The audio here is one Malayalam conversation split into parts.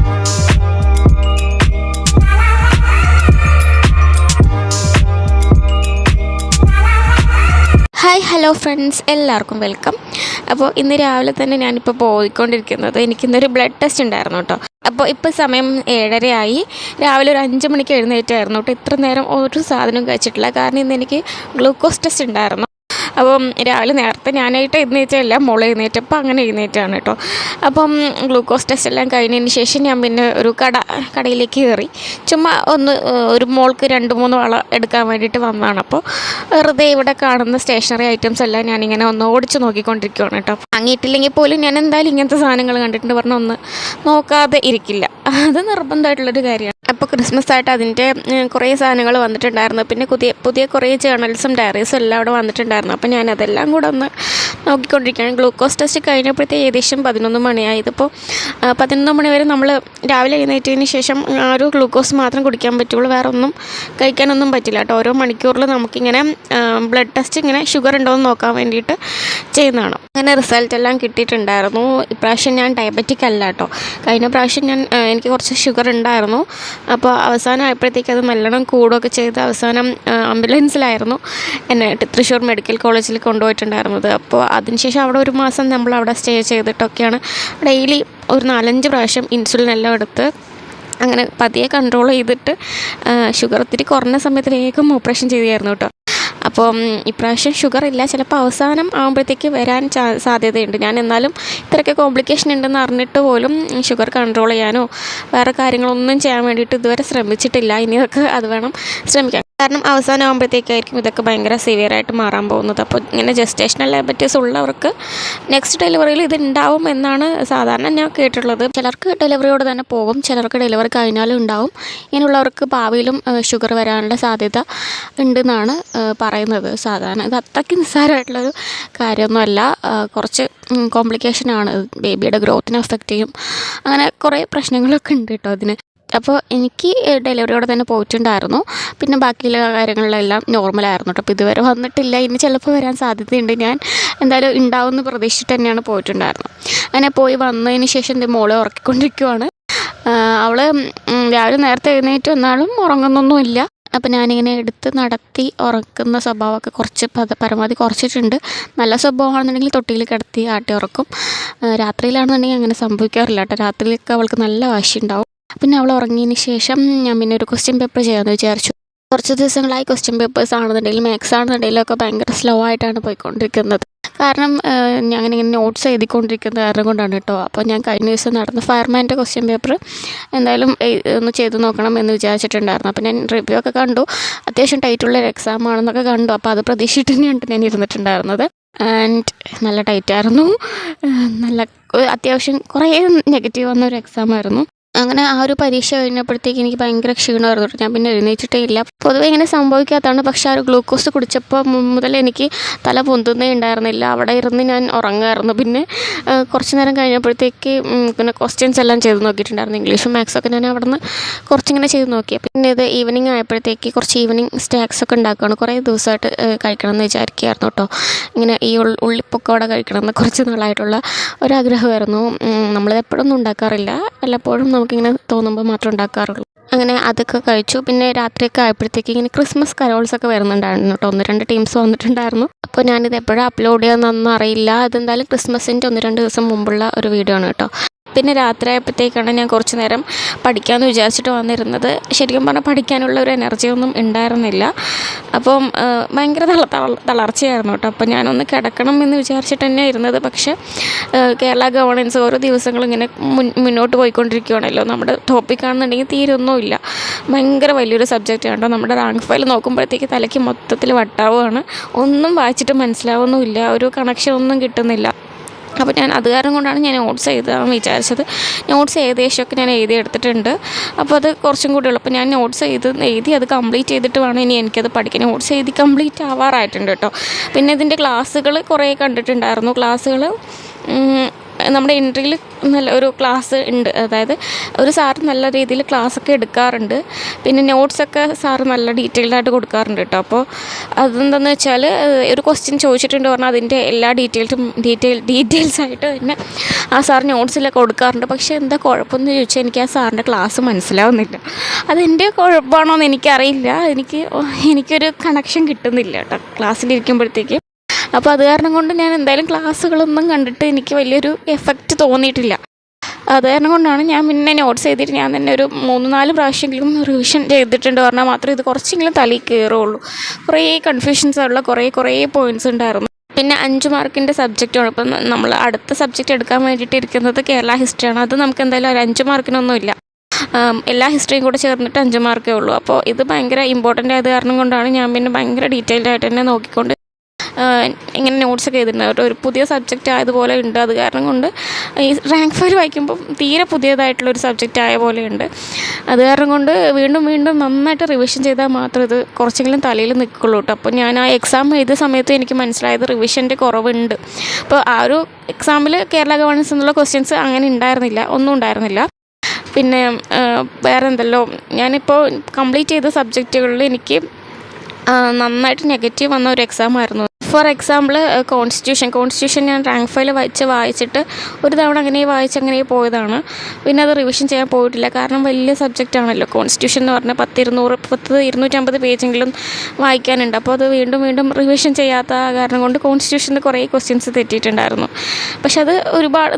ഹായ് ഹലോ ഫ്രണ്ട്സ്, എല്ലാവർക്കും വെൽക്കം. അപ്പോൾ ഇന്ന് രാവിലെ തന്നെ ഞാനിപ്പോൾ പോയിക്കൊണ്ടിരിക്കുന്നത്, എനിക്കിന്നൊരു ബ്ലഡ് ടെസ്റ്റ് ഉണ്ടായിരുന്നു കേട്ടോ. അപ്പോൾ ഇപ്പോൾ സമയം 7:30 ആയി. രാവിലെ ഒരു 5 മണിക്ക് എഴുന്നേറ്റായിരുന്നു കേട്ടോ. ഇത്ര നേരം ഒരു സാധനവും കഴിച്ചിട്ടില്ല, കാരണം ഇന്ന് എനിക്ക് ഗ്ലൂക്കോസ് ടെസ്റ്റ് ഉണ്ടായിരുന്നു. അപ്പം രാവിലെ നേരത്തെ ഞാനായിട്ട് എഴുന്നേറ്റല്ല, മോൾ എഴുന്നേറ്റപ്പോൾ അങ്ങനെ എഴുന്നേറ്റാണ് കേട്ടോ. അപ്പം ഗ്ലൂക്കോസ് ടെസ്റ്റ് എല്ലാം കഴിഞ്ഞതിന് ശേഷം ഞാൻ പിന്നെ ഒരു കടയിലേക്ക് കയറി. ചുമ്മാ ഒരു മോൾക്ക് 2-3 വള എടുക്കാൻ വേണ്ടിയിട്ട് വന്നതാണ്. അപ്പോൾ വെറുതെ ഇവിടെ കാണുന്ന സ്റ്റേഷനറി ഐറ്റംസ് എല്ലാം ഞാനിങ്ങനെ ഒന്ന് ഓടിച്ച് നോക്കിക്കൊണ്ടിരിക്കുകയാണ് കേട്ടോ. വാങ്ങിയിട്ടില്ലെങ്കിൽ പോലും ഞാൻ എന്തായാലും ഇങ്ങനത്തെ സാധനങ്ങൾ കണ്ടിട്ടുണ്ട് പറഞ്ഞാൽ ഒന്ന് നോക്കാതെ ഇരിക്കില്ല, അത് നിർബന്ധമായിട്ടുള്ളൊരു കാര്യമാണ്. അപ്പോൾ ക്രിസ്മസ് ആയിട്ട് അതിൻ്റെ കുറേ സാധനങ്ങൾ വന്നിട്ടുണ്ടായിരുന്നു. പിന്നെ പുതിയ കുറേ ജേർണൽസും ഡയറീസും എല്ലാം അവിടെ വന്നിട്ടുണ്ടായിരുന്നു. അപ്പോൾ ഞാൻ അതെല്ലാം കൂടെ ഒന്ന് നോക്കിക്കൊണ്ടിരിക്കുകയാണ്. ഗ്ലൂക്കോസ് ടെസ്റ്റ് കഴിഞ്ഞപ്പോഴത്തെ ഏകദേശം 11 മണിയായി. ഇതിപ്പോൾ 11 മണി വരെ നമ്മൾ രാവിലെ എഴുന്നേറ്റതിന് ശേഷം ഒരു ഗ്ലൂക്കോസ് മാത്രം കുടിക്കാൻ പറ്റുള്ളൂ, വേറെ ഒന്നും കഴിക്കാനൊന്നും പറ്റില്ല കേട്ടോ. ഓരോ മണിക്കൂറിൽ നമുക്കിങ്ങനെ ബ്ലഡ് ടെസ്റ്റ് ഇങ്ങനെ ഷുഗർ ഉണ്ടോ എന്ന് നോക്കാൻ വേണ്ടിയിട്ട് ചെയ്യുന്നതാണ്. അങ്ങനെ റിസൾട്ട് എല്ലാം കിട്ടിയിട്ടുണ്ടായിരുന്നു. ഇപ്രാവശ്യം ഞാൻ ഡയബറ്റിക് അല്ല കേട്ടോ. കഴിഞ്ഞ പ്രാവശ്യം എനിക്ക് കുറച്ച് ഷുഗർ ഉണ്ടായിരുന്നു. അപ്പോൾ അവസാനം ആയപ്പോഴത്തേക്ക് അത് നല്ലോണം കൂടുകയൊക്കെ ചെയ്ത് അവസാനം ആംബുലൻസിലായിരുന്നു എന്നെ തൃശ്ശൂർ മെഡിക്കൽ കോളേജിൽ കൊണ്ടുപോയിട്ടുണ്ടായിരുന്നത്. അപ്പോൾ അതിനുശേഷം അവിടെ ഒരു മാസം നമ്മൾ അവിടെ സ്റ്റേ ചെയ്തിട്ടൊക്കെയാണ് ഡെയിലി ഒരു 4-5 പ്രാവശ്യം ഇൻസുലിൻ എല്ലാം എടുത്ത് അങ്ങനെ പതിയെ കൺട്രോൾ ചെയ്തിട്ട് ഷുഗർ ഒത്തിരി കുറഞ്ഞ സമയത്ത് വേഗം ഓപ്പറേഷൻ ചെയ്തായിരുന്നു കേട്ടോ. അപ്പം ഇപ്രാവശ്യം ഷുഗർ ഇല്ല, ചിലപ്പോൾ അവസാനം ആകുമ്പോഴത്തേക്ക് വരാൻ സാധ്യതയുണ്ട്. ഞാൻ എന്നാലും ഇത്രയൊക്കെ കോംപ്ലിക്കേഷൻ ഉണ്ടെന്ന് അറിഞ്ഞിട്ട് പോലും ഷുഗർ കൺട്രോൾ ചെയ്യാനോ വേറെ കാര്യങ്ങളൊന്നും ചെയ്യാൻ വേണ്ടിയിട്ട് ഇതുവരെ ശ്രമിച്ചിട്ടില്ല. ഇനിയൊക്കെ അത് വേണം ശ്രമിക്കാൻ, കാരണം അവസാനം ആകുമ്പോഴത്തേക്കായിരിക്കും ഇതൊക്കെ ഭയങ്കര സിവിയറായിട്ട് മാറാൻ പോകുന്നത്. അപ്പോൾ ഇങ്ങനെ ജസ്റ്റേഷണൽ ഡയബറ്റീസ് ഉള്ളവർക്ക് നെക്സ്റ്റ് ഡെലിവറിയിൽ ഇത് ഉണ്ടാവും എന്നാണ് സാധാരണ ഞാൻ കേട്ടിട്ടുള്ളത്. ചിലർക്ക് ഡെലിവറിയോട് തന്നെ പോകും, ചിലർക്ക് ഡെലിവറി കഴിഞ്ഞാലും ഉണ്ടാവും. ഇങ്ങനെയുള്ളവർക്ക് ഭാവിയിലും ഷുഗർ വരാനുള്ള സാധ്യത ഉണ്ടെന്നാണ് പറയുന്നത്. സാധാരണ ഇത് അത്രയ്ക്ക് നിസ്സാരമായിട്ടുള്ളൊരു കാര്യമൊന്നുമല്ല, കുറച്ച് കോംപ്ലിക്കേഷനാണ്. ബേബിയുടെ ഗ്രോത്തിനെ അഫക്റ്റ് ചെയ്യും, അങ്ങനെ കുറേ പ്രശ്നങ്ങളൊക്കെ ഉണ്ട് കേട്ടോ അതിന്. അപ്പോൾ എനിക്ക് ഡെലിവറിയോടെ തന്നെ പോയിട്ടുണ്ടായിരുന്നു. പിന്നെ ബാക്കിയുള്ള കാര്യങ്ങളിലെല്ലാം നോർമലായിരുന്നു കേട്ടോ. അപ്പോൾ ഇതുവരെ വന്നിട്ടില്ല, ഇനി ചിലപ്പോൾ വരാൻ സാധ്യതയുണ്ട്. ഞാൻ എന്തായാലും ഉണ്ടാവുമെന്ന് പ്രതീക്ഷിച്ചിട്ട് തന്നെയാണ് പോയിട്ടുണ്ടായിരുന്നത്. അങ്ങനെ പോയി വന്നതിന് ശേഷം മോളെ ഉറക്കിക്കൊണ്ടിരിക്കുവാണ്. അവൾ രാവിലെ നേരത്തെ എഴുന്നേറ്റ് വന്നാലും ഉറങ്ങുന്നൊന്നുമില്ല. അപ്പോൾ ഞാനിങ്ങനെ എടുത്ത് നടത്തി ഉറക്കുന്ന സ്വഭാവമൊക്കെ കുറച്ച് പരമാവധി കുറച്ചിട്ടുണ്ട്. നല്ല സ്വഭാവമാണെന്നുണ്ടെങ്കിൽ തൊട്ടിയിൽ കിടത്തി ആട്ടി ഉറക്കും. രാത്രിയിലാണെന്നുണ്ടെങ്കിൽ അങ്ങനെ സംഭവിക്കാറില്ല കേട്ടോ. രാത്രിയിലൊക്കെ അവൾക്ക് നല്ല വാശിയുണ്ടാവും. പിന്നെ അവൾ ഉറങ്ങിയതിന് ശേഷം ഞാൻ പിന്നെ ഒരു ക്വസ്റ്റ്യൻ പേപ്പർ ചെയ്യാമെന്ന് വിചാരിച്ചു. കുറച്ച് ദിവസങ്ങളായി ക്വസ്റ്റ്യൻ പേപ്പേഴ്സ് ആണെന്നുണ്ടെങ്കിലും മാത്സ് ആണെന്നുണ്ടെങ്കിലും ഒക്കെ ഭയങ്കര സ്ലോ ആയിട്ടാണ് പോയിക്കൊണ്ടിരിക്കുന്നത്. കാരണം ഞാനിങ്ങനെ നോട്ട്സ് എഴുതിക്കൊണ്ടിരിക്കുന്നത് കാരണം കൊണ്ടാണ് കേട്ടോ. അപ്പോൾ ഞാൻ കഴിഞ്ഞ ദിവസം നടന്ന ഫയർമാൻ്റെ ക്വസ്റ്റ്യൻ പേപ്പർ എന്തായാലും ഒന്ന് ചെയ്ത് നോക്കണം എന്ന് വിചാരിച്ചിട്ടുണ്ടായിരുന്നു. അപ്പോൾ ഞാൻ റിവ്യൂ ഒക്കെ കണ്ടു, അത്യാവശ്യം ടൈറ്റുള്ളൊരു എക്സാം ആണെന്നൊക്കെ കണ്ടു. അപ്പോൾ അത് പ്രതീക്ഷിച്ചിട്ട് തന്നെയാണ് ഞാൻ ഇരുന്നിട്ടുണ്ടായിരുന്നത്. ആൻഡ് നല്ല ടൈറ്റായിരുന്നു, നല്ല അത്യാവശ്യം കുറേ നെഗറ്റീവ് വന്നൊരു എക്സാമായിരുന്നു. അങ്ങനെ ആ ഒരു പരീക്ഷ കഴിഞ്ഞപ്പോഴത്തേക്ക് എനിക്ക് ഭയങ്കര ക്ഷീണമായിരുന്നു കേട്ടോ. ഞാൻ പിന്നെ എഴുന്നേച്ചിട്ടേ ഇല്ല. പൊതുവെ ഇങ്ങനെ സംഭവിക്കാത്തതാണ്, പക്ഷേ ആ ഒരു ഗ്ലൂക്കോസ് കുടിച്ചപ്പോൾ മുതൽ എനിക്ക് തല പൊന്തുന്നേ ഉണ്ടായിരുന്നില്ല. അവിടെ ഇരുന്ന് ഞാൻ ഉറങ്ങുമായിരുന്നു. പിന്നെ കുറച്ച് നേരം കഴിഞ്ഞപ്പോഴത്തേക്ക് പിന്നെ ക്വസ്റ്റ്യൻസ് എല്ലാം ചെയ്ത് നോക്കിയിട്ടുണ്ടായിരുന്നു. ഇംഗ്ലീഷും മാത്സൊക്കെ ഞാൻ അവിടെ നിന്ന് കുറച്ചിങ്ങനെ ചെയ്ത് നോക്കി. പിന്നെ ഇത് ഈവനിങ് ആയപ്പോഴത്തേക്ക് കുറച്ച് ഈവനിങ് സ്നാക്സ് ഒക്കെ ഉണ്ടാക്കുകയാണ്. കുറേ ദിവസമായിട്ട് കഴിക്കണം എന്ന് വിചാരിക്കുകയായിരുന്നു കേട്ടോ. ഇങ്ങനെ ഈ ഉള്ളിപ്പൊക്കോടെ കഴിക്കണം എന്ന് കുറച്ച് നാളായിട്ടുള്ള ഒരാഗ്രഹമായിരുന്നു. നമ്മളിത് എപ്പോഴൊന്നും ഉണ്ടാക്കാറില്ല, വല്ലപ്പോഴും നമുക്കിങ്ങനെ തോന്നുമ്പോൾ മാത്രം ഉണ്ടാക്കാറുള്ളൂ. അങ്ങനെ അതൊക്കെ കഴിച്ചു. പിന്നെ രാത്രിയൊക്കെ ആയപ്പോഴത്തേക്ക് ഇങ്ങനെ ക്രിസ്മസ് കരോൾസൊക്കെ വരുന്നുണ്ടായിരുന്നു കേട്ടോ. 1-2 ടീംസ് വന്നിട്ടുണ്ടായിരുന്നു. അപ്പോൾ ഞാനിത് എപ്പോഴും അപ്ലോഡ് ചെയ്യാമെന്നൊന്നും അറിയില്ല. അതെന്തായാലും ക്രിസ്മസിൻ്റെ 1-2 ദിവസം മുമ്പുള്ള ഒരു വീഡിയോ ആണ് കേട്ടോ. പിന്നെ രാത്രി ആയപ്പോഴത്തേക്കാണ് ഞാൻ കുറച്ച് നേരം പഠിക്കാമെന്ന് വിചാരിച്ചിട്ട് വന്നിരുന്നത്. ശരിക്കും പറഞ്ഞാൽ പഠിക്കാനുള്ള ഒരു എനർജിയൊന്നും ഉണ്ടായിരുന്നില്ല. അപ്പം ഭയങ്കര തളർച്ചയായിരുന്നു കേട്ടോ. അപ്പോൾ ഞാനൊന്ന് കിടക്കണം എന്ന് വിചാരിച്ചിട്ട് തന്നെ ഇരുന്നത്. പക്ഷേ കേരള ഗവേണൻസ് ഓരോ ദിവസങ്ങളും ഇങ്ങനെ മുന്നോട്ട് പോയിക്കൊണ്ടിരിക്കുകയാണല്ലോ. നമ്മുടെ ടോപ്പിക്കാണെന്നുണ്ടെങ്കിൽ തീരൊന്നുമില്ല, ഭയങ്കര വലിയൊരു സബ്ജക്റ്റ് കേട്ടോ. നമ്മുടെ റാങ്ക് ഫയൽ നോക്കുമ്പോഴത്തേക്ക് തലയ്ക്ക് മൊത്തത്തിൽ വട്ടാവുകയാണ്. ഒന്നും വായിച്ചിട്ട് മനസ്സിലാവുന്നുമില്ല, ഒരു കണക്ഷൻ ഒന്നും കിട്ടുന്നില്ല. അപ്പോൾ ഞാൻ അത് കാരണം കൊണ്ടാണ് ഞാൻ നോട്ട്സ് എഴുതാമെന്ന് വിചാരിച്ചത്. നോട്ട്സ് ഏകദേശമൊക്കെ ഞാൻ എഴുതിയെടുത്തിട്ടുണ്ട്. അപ്പോൾ അത് കുറച്ചും കൂടി ഉള്ളൂ. അപ്പോൾ ഞാൻ നോട്ട്സ് എഴുതി അത് കംപ്ലീറ്റ് ചെയ്തിട്ട് വേണം ഇനി എനിക്കത് പഠിക്കാൻ. നോട്ട്സ് എഴുതി കംപ്ലീറ്റ് ആവാറായിട്ടുണ്ട് കേട്ടോ. പിന്നെ ഇതിൻ്റെ ക്ലാസ്സുകൾ കുറേ കണ്ടിട്ടുണ്ടായിരുന്നു. ക്ലാസ്സുകൾ നമ്മുടെ എൻട്രിയിൽ നല്ല ഒരു ക്ലാസ് ഉണ്ട്, അതായത് ഒരു സാറ് നല്ല രീതിയിൽ ക്ലാസ്സൊക്കെ എടുക്കാറുണ്ട്. പിന്നെ നോട്ട്സൊക്കെ സാറ് നല്ല ഡീറ്റെയിൽഡായിട്ട് കൊടുക്കാറുണ്ട് കേട്ടോ. അപ്പോൾ അതെന്താണെന്ന് വെച്ചാൽ ഒരു ക്വസ്റ്റ്യൻ ചോദിച്ചിട്ടുണ്ട് പറഞ്ഞാൽ അതിൻ്റെ എല്ലാ ഡീറ്റെയിൽസായിട്ട് തന്നെ ആ സാർ നോട്ട്സിലൊക്കെ കൊടുക്കാറുണ്ട്. പക്ഷേ എന്താ കുഴപ്പമെന്ന് ചോദിച്ചാൽ എനിക്ക് ആ സാറിൻ്റെ ക്ലാസ് മനസ്സിലാവുന്നില്ല. അതെൻ്റെ കുഴപ്പമാണോ എന്ന് എനിക്കറിയില്ല. എനിക്കൊരു കണക്ഷൻ കിട്ടുന്നില്ല കേട്ടോ ക്ലാസ്സിലിരിക്കുമ്പോഴത്തേക്ക്. അപ്പോൾ അത് കാരണം കൊണ്ട് ഞാൻ എന്തായാലും ക്ലാസ്സുകളൊന്നും കണ്ടിട്ട് എനിക്ക് വലിയൊരു എഫക്റ്റ് തോന്നിയിട്ടില്ല. അത് കാരണം കൊണ്ടാണ് ഞാൻ പിന്നെ നോട്ട്സ് ചെയ്തിട്ട് ഞാൻ തന്നെ ഒരു 3-4 പ്രാവശ്യമെങ്കിലും റിവിഷൻ ചെയ്തിട്ടുണ്ട് പറഞ്ഞാൽ മാത്രമേ ഇത് കുറച്ചെങ്കിലും തലയിൽ കയറുള്ളൂ. കുറേ കൺഫ്യൂഷൻസുള്ള കുറേ പോയിൻറ്റ്സ് ഉണ്ടായിരുന്നു. പിന്നെ 5 മാർക്കിൻ്റെ സബ്ജക്റ്റാണ്. ഇപ്പം നമ്മൾ അടുത്ത സബ്ജക്റ്റ് എടുക്കാൻ വേണ്ടിയിട്ട് ഇരിക്കുന്നത് കേരള ഹിസ്റ്ററിയാണ്. അത് നമുക്ക് എന്തായാലും ഒരു 5 മാർക്കിനൊന്നുമില്ല. എല്ലാ ഹിസ്റ്ററിയും കൂടെ ചേർന്നിട്ട് 5 മാർക്കേ ഉള്ളൂ. അപ്പോൾ ഇത് ഭയങ്കര ഇമ്പോർട്ടൻ്റ് ആയത് കാരണം കൊണ്ടാണ് ഞാൻ പിന്നെ ഭയങ്കര ഡീറ്റെയിൽഡായിട്ട് തന്നെ നോക്കിക്കൊണ്ട് ഇങ്ങനെ നോട്ട്സൊക്കെ ചെയ്തിട്ടുണ്ട്. ഒരു പുതിയ സബ്ജക്റ്റ് ആയതുപോലെ ഉണ്ട്. അത് കാരണം കൊണ്ട് ഈ റാങ്ക് ഫയൽ വായിക്കുമ്പം തീരെ പുതിയതായിട്ടുള്ളൊരു സബ്ജക്റ്റ് ആയ പോലെയുണ്ട്. അത് കാരണം കൊണ്ട് വീണ്ടും നന്നായിട്ട് റിവിഷൻ ചെയ്താൽ മാത്രമേ ഇത് കുറച്ചെങ്കിലും തലയിൽ നിൽക്കുള്ളൂ കേട്ടോ. അപ്പോൾ ഞാൻ ആ എക്സാം എഴുതിയ സമയത്ത് എനിക്ക് മനസ്സിലായത് റിവിഷൻ്റെ കുറവുണ്ട്. അപ്പോൾ ആ ഒരു എക്സാമിൽ കേരള ഗവേണൻസ് എന്നുള്ള ക്വസ്റ്റ്യൻസ് അങ്ങനെ ഒന്നും ഉണ്ടായിരുന്നില്ല. പിന്നെ വേറെ എന്തല്ലോ ഞാനിപ്പോൾ കംപ്ലീറ്റ് ചെയ്ത സബ്ജക്റ്റുകളിൽ എനിക്ക് നന്നായിട്ട് നെഗറ്റീവ് വന്ന ഒരു എക്സാമായിരുന്നു. ഫോർ എക്സാമ്പിൾ കോൺസ്റ്റിറ്റ്യൂഷൻ ഞാൻ റാങ്ക് ഫയൽ വായിച്ചിട്ട് ഒരു തവണ അങ്ങനെ പോയതാണ്. പിന്നെ അത് റിവിഷൻ ചെയ്യാൻ പോയിട്ടില്ല. കാരണം വലിയ സബ്ജക്റ്റ് ആണല്ലോ കോൺസ്റ്റിറ്റ്യൂഷൻ എന്ന് പറഞ്ഞാൽ 250 പേജെങ്കിലും വായിക്കാനുണ്ട്. അപ്പോൾ അത് വീണ്ടും റിവിഷൻ ചെയ്യാത്ത കാരണം കൊണ്ട് കോൺസ്റ്റിറ്റ്യൂഷൻ്റെ കുറേ ക്വസ്റ്റ്യൻസ് തെറ്റിയിട്ടുണ്ടായിരുന്നു. പക്ഷെ അത്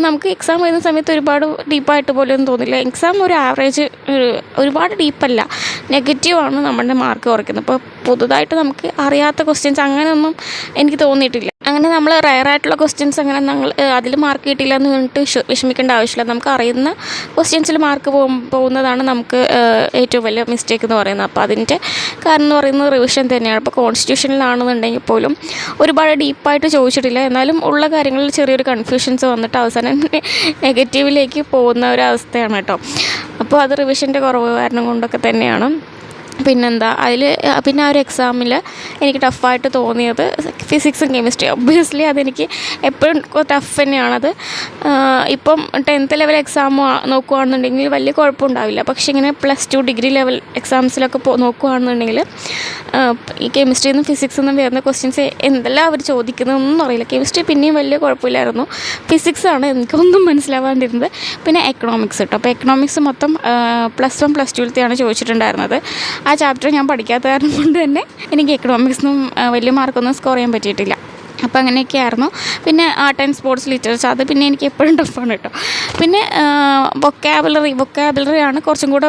നമുക്ക് എക്സാം എഴുതുന്ന സമയത്ത് ഒരുപാട് ഡീപ്പായിട്ട് പോലെയൊന്നും തോന്നില്ല. എക്സാം ഒരു ആവറേജ്, ഒരുപാട് ഡീപ്പല്ല, നെഗറ്റീവാണ് നമ്മുടെ മാർക്ക് കുറയ്ക്കുന്നത്. അപ്പോൾ പുതുതായിട്ട് നമുക്ക് അറിയാത്ത ക്വസ്റ്റ്യൻസ് അങ്ങനെയൊന്നും എനിക്ക് തോന്നിയിട്ടില്ല. അങ്ങനെ നമ്മൾ റയറായിട്ടുള്ള ക്വസ്റ്റ്യൻസ് അങ്ങനെ അതിൽ മാർക്ക് കിട്ടിയില്ല എന്ന് പറഞ്ഞിട്ട് വിഷമിക്കേണ്ട ആവശ്യമില്ല. നമുക്ക് അറിയുന്ന ക്വസ്റ്റ്യൻസിൽ മാർക്ക് പോകുന്നതാണ് നമുക്ക് ഏറ്റവും വലിയ മിസ്റ്റേക്ക് എന്ന് പറയുന്നത്. അപ്പോൾ അതിൻ്റെ കാരണം എന്ന് പറയുന്നത് റിവിഷൻ തന്നെയാണ്. ഇപ്പോൾ കോൺസ്റ്റിറ്റ്യൂഷനിലാണെന്നുണ്ടെങ്കിൽ പോലും ഒരുപാട് ഡീപ്പായിട്ട് ചോദിച്ചിട്ടില്ല. എന്നാലും ഉള്ള കാര്യങ്ങളിൽ ചെറിയൊരു കൺഫ്യൂഷൻസ് വന്നിട്ട് അവസാനം നെഗറ്റീവിലേക്ക് പോകുന്ന ഒരവസ്ഥയാണ് കേട്ടോ. അപ്പോൾ അത് റിവിഷൻ്റെ കുറവ് കാരണം കൊണ്ടൊക്കെ തന്നെയാണ്. പിന്നെന്താ പിന്നെ ആ ഒരു എക്സാമിൽ എനിക്ക് ടഫായിട്ട് തോന്നിയത് ഫിസിക്സും കെമിസ്ട്രി. ഒബ്വിയസ്ലി അതെനിക്ക് എപ്പോഴും ടഫ് തന്നെയാണത്. ഇപ്പം 10th ലെവൽ എക്സാം നോക്കുകയാണെന്നുണ്ടെങ്കിൽ വലിയ കുഴപ്പമുണ്ടാവില്ല. പക്ഷേ ഇങ്ങനെ +2 ഡിഗ്രി ലെവൽ എക്സാംസിലൊക്കെ നോക്കുകയാണെന്നുണ്ടെങ്കിൽ ഈ കെമിസ്ട്രിയിൽ നിന്നും ഫിസിക്സിൽ നിന്നും വരുന്ന ക്വസ്റ്റ്യൻസ് എന്തെല്ലാം അവർ ചോദിക്കുന്നതൊന്നും അറിയില്ല. കെമിസ്ട്രി പിന്നെയും വലിയ കുഴപ്പമില്ലായിരുന്നു. ഫിസിക്സാണ് എനിക്കൊന്നും മനസ്സിലാവാണ്ടിരുന്നത്. പിന്നെ എക്കണോമിക്സ് കേട്ടോ. അപ്പോൾ എക്കണോമിക്സ് മൊത്തം +1 +2ലെയാണ് ചോദിച്ചിട്ടുണ്ടായിരുന്നത്. ആ ചാപ്റ്റർ ഞാൻ പഠിക്കാത്ത കാരണം കൊണ്ട് തന്നെ എനിക്ക് എക്കണോമിക്സിനും വലിയ മാർക്കൊന്നും സ്കോർ ചെയ്യാൻ പറ്റിയിട്ടില്ല. അപ്പോൾ അങ്ങനെയൊക്കെയായിരുന്നു. പിന്നെ ആർട്ട് ആൻഡ് സ്പോർട്സ് ലിറ്ററേച്ചർ, അത് പിന്നെ എനിക്ക് എപ്പോഴും ടഫാണ് കേട്ടോ. പിന്നെ വൊക്കാബുലറി ആണ് കുറച്ചും കൂടെ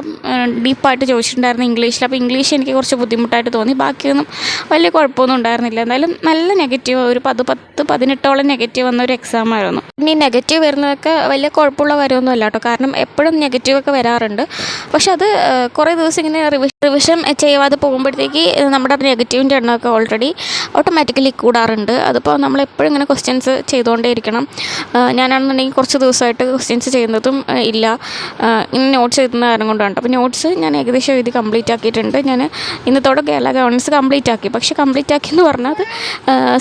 ഡീപ്പായിട്ട് ചോദിച്ചിട്ടുണ്ടായിരുന്നു ഇംഗ്ലീഷിൽ. അപ്പോൾ ഇംഗ്ലീഷ് എനിക്ക് കുറച്ച് ബുദ്ധിമുട്ടായിട്ട് തോന്നി. ബാക്കിയൊന്നും വലിയ കുഴപ്പമൊന്നും ഉണ്ടായിരുന്നില്ല. എന്തായാലും നല്ല നെഗറ്റീവ്, ഒരു 18ഓളം നെഗറ്റീവ് വന്ന ഒരു എക്സാം ആയിരുന്നു. പിന്നെ ഈ നെഗറ്റീവ് വരുന്നതൊക്കെ വലിയ കുഴപ്പമുള്ള കാര്യമൊന്നും അല്ല കേട്ടോ. കാരണം എപ്പോഴും നെഗറ്റീവൊക്കെ വരാറുണ്ട്. പക്ഷെ അത് കുറേ ദിവസം ഇങ്ങനെ റിവിഷൻ ചെയ്യാതെ പോകുമ്പോഴത്തേക്ക് നമ്മുടെ നെഗറ്റീവിൻ്റെ എണ്ണമൊക്കെ ഓട്ടോമാറ്റിക്കലി കൂടാറുണ്ട്. അതിപ്പോൾ നമ്മളെപ്പോഴും ഇങ്ങനെ ക്വസ്റ്റ്യൻസ് ചെയ്തുകൊണ്ടേ ഇരിക്കണം. ഞാനാണെന്നുണ്ടെങ്കിൽ കുറച്ച് ദിവസമായിട്ട് ക്വസ്റ്റ്യൻസ് ചെയ്യുന്നതും ഇല്ല, ഇങ്ങനെ നോട്ട്സ് എഴുതുന്ന കാരണം കൊണ്ടാണ്. അപ്പോൾ നോട്ട്സ് ഞാൻ ഏകദേശം എഴുതി കംപ്ലീറ്റ് ആക്കിയിട്ടുണ്ട്. ഞാൻ ഇന്നത്തോടെ കേരള ഗവേണൻസ് കംപ്ലീറ്റ് ആക്കി. പക്ഷേ കംപ്ലീറ്റ് ആക്കിയെന്ന് പറഞ്ഞാൽ അത്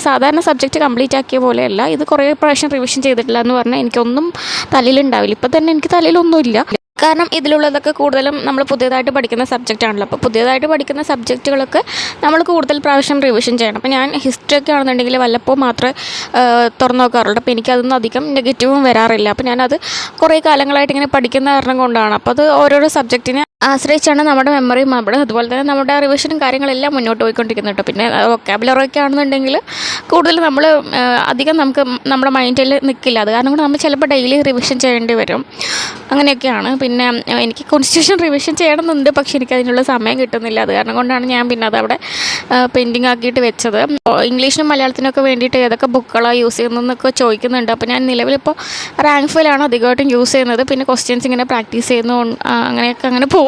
സാധാരണ സബ്ജക്റ്റ് കംപ്ലീറ്റ് ആക്കിയ പോലെയല്ല. ഇത് കുറേ പ്രാവശ്യം റിവിഷൻ ചെയ്തിട്ടില്ല എന്ന് പറഞ്ഞാൽ എനിക്കൊന്നും തലയിലുണ്ടാവില്ല. ഇപ്പം തന്നെ എനിക്ക് തലയിലൊന്നുമില്ല. കാരണം ഇതിലുള്ളതൊക്കെ കൂടുതലും നമ്മൾ പുതിയതായിട്ട് പഠിക്കുന്ന സബ്ജക്റ്റ് ആണല്ലോ. അപ്പോൾ പുതിയതായിട്ട് പഠിക്കുന്ന സബ്ജക്റ്റുകളൊക്കെ നമ്മൾ കൂടുതൽ പ്രാവശ്യം റിവിഷൻ ചെയ്യണം. അപ്പോൾ ഞാൻ ഹിസ്റ്ററി ഒക്കെ ആണെന്നുണ്ടെങ്കിൽ വല്ലപ്പോൾ മാത്രമേ തുറന്നു നോക്കാറുള്ളൂ. അപ്പോൾ എനിക്കതൊന്നും അധികം നെഗറ്റീവും വരാറില്ല. അപ്പോൾ ഞാനത് കുറേ കാലങ്ങളായിട്ട് ഇങ്ങനെ പഠിക്കുന്ന കാരണം കൊണ്ടാണ്. അപ്പോൾ അത് ഓരോരോ സബ്ജക്റ്റിനെ ആശ്രയിച്ചാണ് നമ്മുടെ മെമ്മറിയും അതുപോലെ തന്നെ നമ്മുടെ റിവിഷനും കാര്യങ്ങളെല്ലാം മുന്നോട്ട് പോയിക്കൊണ്ടിരിക്കുന്നത് കേട്ടോ. പിന്നെ വൊക്കാബുലറി ഒക്കെ ആണെന്നുണ്ടെങ്കിൽ കൂടുതൽ നമ്മൾ അധികം നമ്മുടെ മൈൻഡിൽ നിൽക്കില്ല. അത് കാരണം കൊണ്ട് നമ്മൾ ചിലപ്പോൾ ഡെയിലി റിവിഷൻ ചെയ്യേണ്ടി വരും. അങ്ങനെയൊക്കെയാണ്. പിന്നെ എനിക്ക് കോൺസ്റ്റിറ്റ്യൂഷൻ റിവിഷൻ ചെയ്യണമെന്നുണ്ട്, പക്ഷെ എനിക്കതിനുള്ള സമയം കിട്ടുന്നില്ല. അത് കാരണം കൊണ്ടാണ് ഞാൻ പിന്നെ അതവിടെ പെൻഡിങ് ആക്കിയിട്ട് വെച്ചത്. ഇംഗ്ലീഷിനും മലയാളത്തിനൊക്കെ വേണ്ടിയിട്ട് ഏതൊക്കെ ബുക്കുകളാണ് യൂസ് ചെയ്യുന്നതെന്നൊക്കെ ചോദിക്കുന്നുണ്ട്. അപ്പോൾ ഞാൻ നിലവിലിപ്പോൾ റാങ്ക് ഫയലാണ് അധികമായിട്ടും യൂസ് ചെയ്യുന്നത്. പിന്നെ ക്വസ്റ്റ്യൻസ് ഇങ്ങനെ പ്രാക്ടീസ് ചെയ്യുന്നു, അങ്ങനെ പോകുന്നു.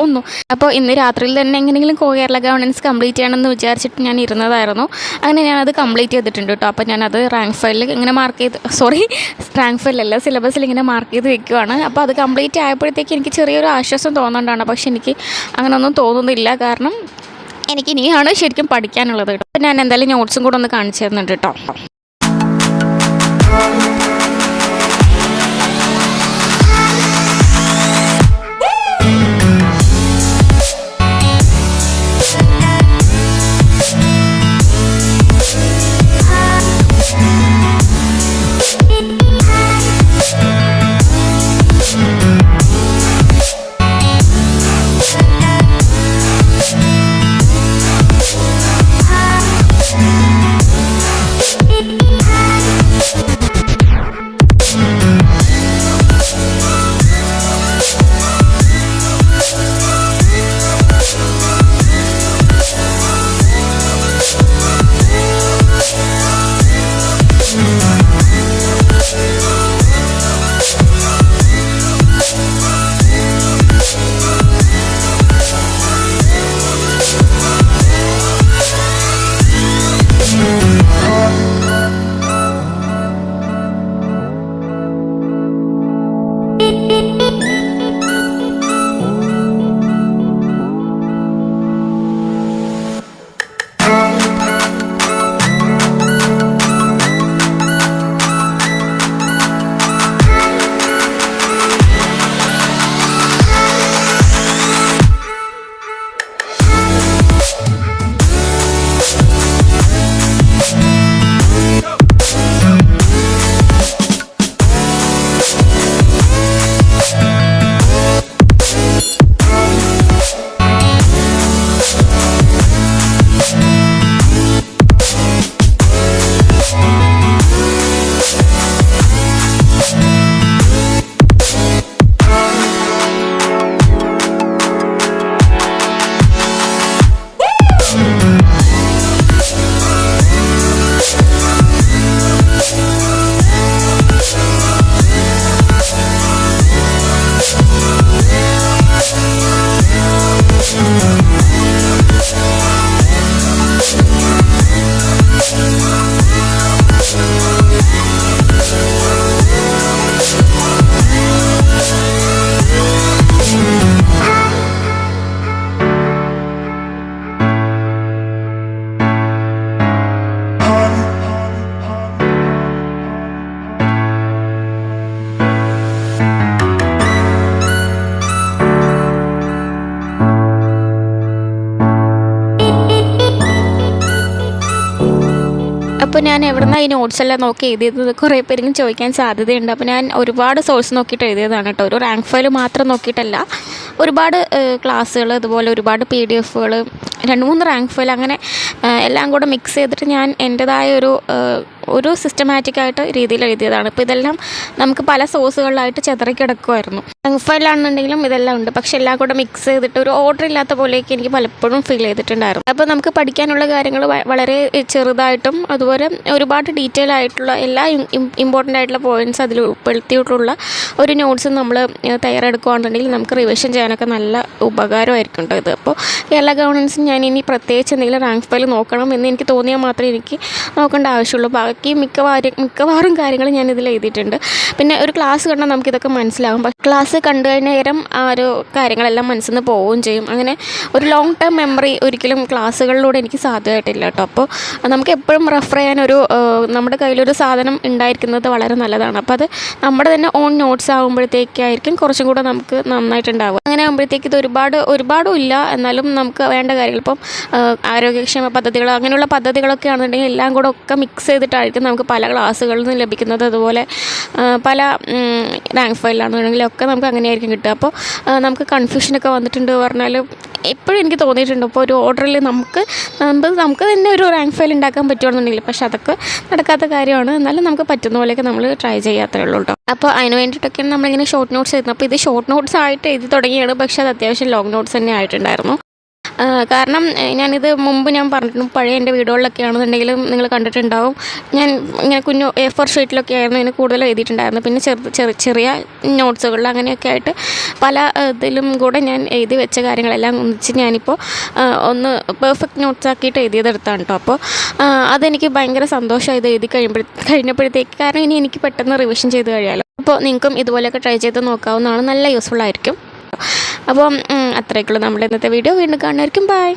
അപ്പോൾ ഇന്ന് രാത്രിയിൽ തന്നെ എങ്ങനെയെങ്കിലും കേരള ഗവേണൻസ് കംപ്ലീറ്റ് ചെയ്യണമെന്ന് വിചാരിച്ചിട്ട് ഞാൻ ഇരുന്നതായിരുന്നു. അങ്ങനെ ഞാനത് കംപ്ലീറ്റ് ചെയ്തിട്ടുണ്ട് കേട്ടോ. അപ്പോൾ ഞാനത് റാങ്ക് ഫയലിൽ ഇങ്ങനെ റാങ്ക് ഫയലല്ല, സിലബസിൽ ഇങ്ങനെ മാർക്ക് ചെയ്ത് വെക്കുവാണ്. അപ്പോൾ അത് കംപ്ലീറ്റ് ആയപ്പോഴത്തേക്ക് എനിക്ക് ചെറിയൊരു ആശ്വാസം തോന്നുന്നുണ്ടാണ്. പക്ഷെ എനിക്ക് അങ്ങനെയൊന്നും തോന്നുന്നില്ല. കാരണം എനിക്ക് ഇനിയാണ് ശരിക്കും പഠിക്കാനുള്ളത് കേട്ടോ. അപ്പോൾ ഞാൻ എന്തായാലും നോട്ട്സും കൂടെ ഒന്ന് കാണിച്ചു തരുന്നുണ്ട് കേട്ടോ. അപ്പോൾ ഞാൻ എവിടുന്നാണ് ഈ നോട്ട്സ് എല്ലാം നോക്കി എഴുതിയത് കുറേ പേരെങ്കിലും ചോദിക്കാൻ സാധ്യതയുണ്ട്. അപ്പോൾ ഞാൻ ഒരുപാട് സോഴ്സ് നോക്കിയിട്ട് എഴുതിയതാണ് കേട്ടോ. ഒരു റാങ്ക് ഫയൽ മാത്രം നോക്കിയിട്ടല്ല, ഒരുപാട് ക്ലാസ്സുകൾ, അതുപോലെ ഒരുപാട് PDF-കൾ, 2-3 റാങ്ക് ഫയൽ, അങ്ങനെ എല്ലാം കൂടെ മിക്സ് ചെയ്തിട്ട് ഞാൻ എൻ്റേതായ ഒരു സിസ്റ്റമാറ്റിക്കായിട്ട് രീതിയിൽ എഴുതിയതാണ്. ഇപ്പോൾ ഇതെല്ലാം നമുക്ക് പല സോഴ്സുകളിലായിട്ട് ചിതറിക്കിടക്കുമായിരുന്നു. റാങ്ക് ഫയലാണെന്നുണ്ടെങ്കിലും ഇതെല്ലാം ഉണ്ട്, പക്ഷെ എല്ലാം കൂടെ മിക്സ് ചെയ്തിട്ട് ഒരു ഓർഡർ ഇല്ലാത്ത പോലെയൊക്കെ എനിക്ക് പലപ്പോഴും ഫീൽ ചെയ്തിട്ടുണ്ടായിരുന്നു. അപ്പോൾ നമുക്ക് പഠിക്കാനുള്ള കാര്യങ്ങൾ വളരെ ചെറുതായിട്ടും അതുപോലെ ഒരുപാട് ഡീറ്റെയിൽ ആയിട്ടുള്ള എല്ലാ ഇമ്പോർട്ടൻ്റ് ആയിട്ടുള്ള പോയിൻറ്റ്സ് അതിൽ ഉൾപ്പെടുത്തിയിട്ടുള്ള ഒരു നോട്ട്സ് നമ്മൾ തയ്യാറെടുക്കുകയാണെന്നുണ്ടെങ്കിൽ നമുക്ക് റിവിഷൻ ചെയ്യാനൊക്കെ നല്ല ഉപകാരമായിരിക്കും കേട്ടോ ഇത്. അപ്പോൾ കേരള ഗവർണൻസ് ഞാൻ ഇനി പ്രത്യേകിച്ച് എന്തെങ്കിലും റാങ്ക് ഫയൽ നോക്കണം എന്ന് എനിക്ക് തോന്നിയാൽ മാത്രമേ എനിക്ക് നോക്കേണ്ട ആവശ്യമുള്ളൂ. ബാക്കി മിക്കവാറും കാര്യങ്ങൾ ഞാൻ ഇതിൽ എഴുതിയിട്ടുണ്ട്. പിന്നെ ഒരു ക്ലാസ് കണ്ടാൽ നമുക്കിതൊക്കെ മനസ്സിലാകും. പക്ഷേ ക്ലാസ് കണ്ടു കഴിഞ്ഞ നേരം ആ ഒരു കാര്യങ്ങളെല്ലാം മനസ്സിൽ നിന്ന് പോവുകയും ചെയ്യും. അങ്ങനെ ഒരു ലോങ് ടേം മെമ്മറി ഒരിക്കലും ക്ലാസ്സുകളിലൂടെ എനിക്ക് സാധ്യമായിട്ടില്ല കേട്ടോ. അപ്പോൾ നമുക്ക് എപ്പോഴും റെഫർ ചെയ്യാൻ നമ്മുടെ കയ്യിലൊരു സാധനം ഉണ്ടായിരിക്കുന്നത് വളരെ നല്ലതാണ്. അപ്പോൾ അത് നമ്മുടെ തന്നെ ഓൺ നോട്ട്സ് ആകുമ്പോഴത്തേക്കായിരിക്കും കുറച്ചും കൂടെ നമുക്ക് നന്നായിട്ടുണ്ടാവുക. അങ്ങനെ ആകുമ്പോഴത്തേക്ക് ഇത് ഒരുപാടും ഇല്ല, എന്നാലും നമുക്ക് വേണ്ട കാര്യങ്ങൾ, ഇപ്പം ആരോഗ്യക്ഷേമ പദ്ധതികൾ, അങ്ങനെയുള്ള പദ്ധതികളൊക്കെ ആണെന്നുണ്ടെങ്കിൽ എല്ലാം കൂടെ ഒക്കെ മിക്സ് ചെയ്തിട്ടായിരിക്കും നമുക്ക് പല ക്ലാസ്സുകളിൽ നിന്ന് ലഭിക്കുന്നത്. അതുപോലെ പല റാങ്ക് ഫയലാണെന്നുണ്ടെങ്കിലും ഒക്കെ നമുക്ക് അങ്ങനെയായിരിക്കും കിട്ടുക. അപ്പോൾ നമുക്ക് കൺഫ്യൂഷനൊക്കെ വന്നിട്ടുണ്ട് പറഞ്ഞാൽ എപ്പോഴും എനിക്ക് തോന്നിയിട്ടുണ്ട്. അപ്പോൾ ഒരു ഓർഡറിൽ നമുക്ക് തന്നെ ഒരു റാങ്ക് ഫയൽ ഉണ്ടാക്കാൻ പറ്റുമെന്നുണ്ടെങ്കിൽ, പക്ഷെ അതൊക്കെ നടക്കാത്ത കാര്യമാണ്. എന്നാലും നമുക്ക് പറ്റുന്ന പോലെയൊക്കെ നമ്മൾ ട്രൈ ചെയ്യാത്തേ ഉള്ളൂ കേട്ടോ. അപ്പോൾ അതിന് വേണ്ടിയിട്ടൊക്കെയാണ് നമ്മളിങ്ങനെ ഷോർട്ട് നോട്ട്സ് എഴുതുന്നത്. അപ്പോൾ ഇത് ഷോർട്ട് നോട്ട്സ് ആയിട്ട് എഴുതി തുടങ്ങിയാണ്, പക്ഷേ അത് അത്യാവശ്യം ലോങ് നോട്ട്സ് തന്നെ ആയിട്ടുണ്ടായിരുന്നു. കാരണം ഞാനിത് മുമ്പ് ഞാൻ പറഞ്ഞിട്ടുണ്ട്, പഴയ എൻ്റെ വീഡിയോകളിലൊക്കെ ആണെന്നുണ്ടെങ്കിലും നിങ്ങൾ കണ്ടിട്ടുണ്ടാവും. ഞാൻ ഇങ്ങനെ കുഞ്ഞു A4 ഷീറ്റിലൊക്കെ ആയിരുന്നു ഇതിന് കൂടുതൽ എഴുതിയിട്ടുണ്ടായിരുന്നു. പിന്നെ ചെറിയ നോട്ട്സുകളിൽ അങ്ങനെയൊക്കെ ആയിട്ട് പല ഇതിലും കൂടെ ഞാൻ എഴുതി വെച്ച കാര്യങ്ങളെല്ലാം ഒന്നിച്ച് ഞാനിപ്പോൾ ഒന്ന് പെർഫെക്റ്റ് നോട്ട്സ് ആക്കിയിട്ട് എഴുതിയതെടുത്താണ് കേട്ടോ. അപ്പോൾ അതെനിക്ക് ഭയങ്കര സന്തോഷമായി ഇത് എഴുതി കഴിഞ്ഞപ്പോഴത്തേക്ക്. കാരണം ഇനി എനിക്ക് പെട്ടെന്ന് റിവിഷൻ ചെയ്ത് കഴിയാമല്ലോ. അപ്പോൾ നിങ്ങൾക്കും ഇതുപോലെയൊക്കെ ട്രൈ ചെയ്ത് നോക്കാവുന്നതാണ്, നല്ല യൂസ്ഫുൾ ആയിരിക്കും. അപ്പം അത്രയൊക്കെയുള്ളൂ നമ്മുടെ ഇന്നത്തെ വീഡിയോ. വീണ്ടും കാണുമായിരിക്കും. ബൈ.